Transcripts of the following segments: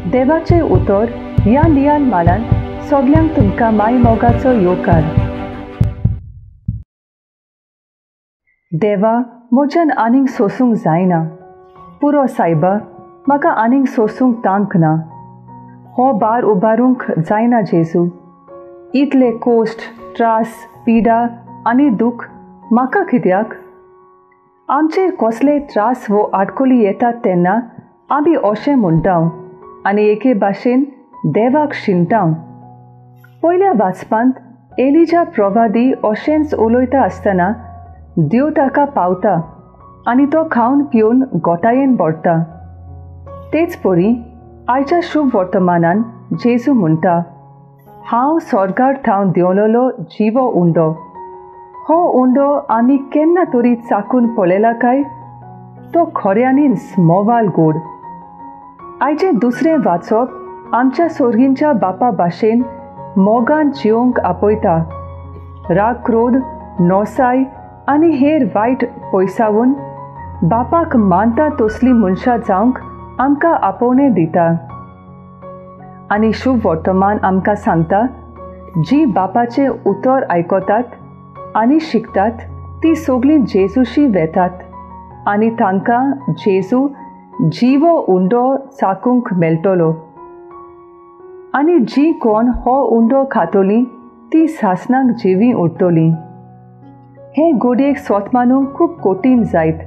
देवाचे उतर ह्या नियाल मालान सगल्यांक तुमकां माय मोगाचो येवकार। देवा, म्हज्यान आनीक सोसूंक जायना। पुरो सायबा, म्हाका आनीक सोसूंक तांक ना। हो भार उबारूंक जायना जेजू। इतले कोश्ट, त्रास, पिडा आनी दूख म्हाका कित्याक? आमचेर कसले त्रास वो आडकोली येतात तेन्ना आमी अशें म्हणटाव आनी एके भाशेन देवाक शिंटाव। पयल्या वाचपांत एलिजा प्रवादी अशेंच उलयता आसतना देव ताका पावता आनी तो खावन पिवन गोठायेन भरता। तेच परी आयच्या शुभ वर्तमानान जेजू म्हणटा, हांव स्वर्गार थावन देंवलोलो जिवो उंडो। हो उंडो आमी केन्ना तरी चाकून पळयला काय? तो खऱ्यांनीच मोवाल गोड। आयचें दुसरें वाचप आमच्या सोर्गींच्या बापा भाशेन मोगान जिवंक आपयता। राग, क्रोध, नोसाय आनी हेर वायट पयसावून बापाक मानता तसली मनशां जावंक आमकां आपोवणें दिता। आनी शुभ वर्तमान आमकां सांगता, जी बापाचें उतर आयकतात आनी शिकतात ती सगळीं जेजूशी वेतात आनी तांकां जेजू जिवो उंडो चाकूंक मेळटलो। आनी जी कोण हो उंडो खातोली ती सासणाक जिवी उरतली। हे गोडयेक स्वत मानूंक खूब कठीण जायत,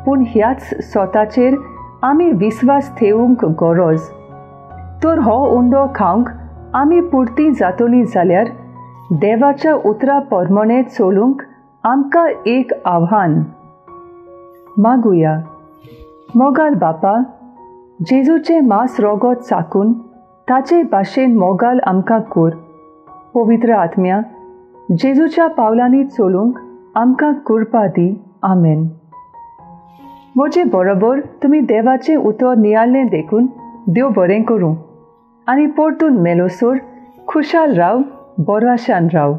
पूण ह्याच स्वताचेर आमी विस्वास ठेवूंक गरज। तर हो उंडो खावंक आमी पुर्ती जातली जाल्यार देवाच्या उतरा प्रमाणे चलूंक आमकां एक आव्हान। मागुया। मोगाल बापा, जेजूचे मांस रोगत चाकून ताचे भाशेन मोगाल आमकां कोर। पवित्र आत्म्या, जेजूच्या पावलांनी चलूंक आमकां कृपा दी। आमेन। म्हजे बरोबर तुमी देवाचें उतर नियाळें देखून देव बरें करूं आनी परतून मेलोसोर खुशाल राव, बरवाशान राव।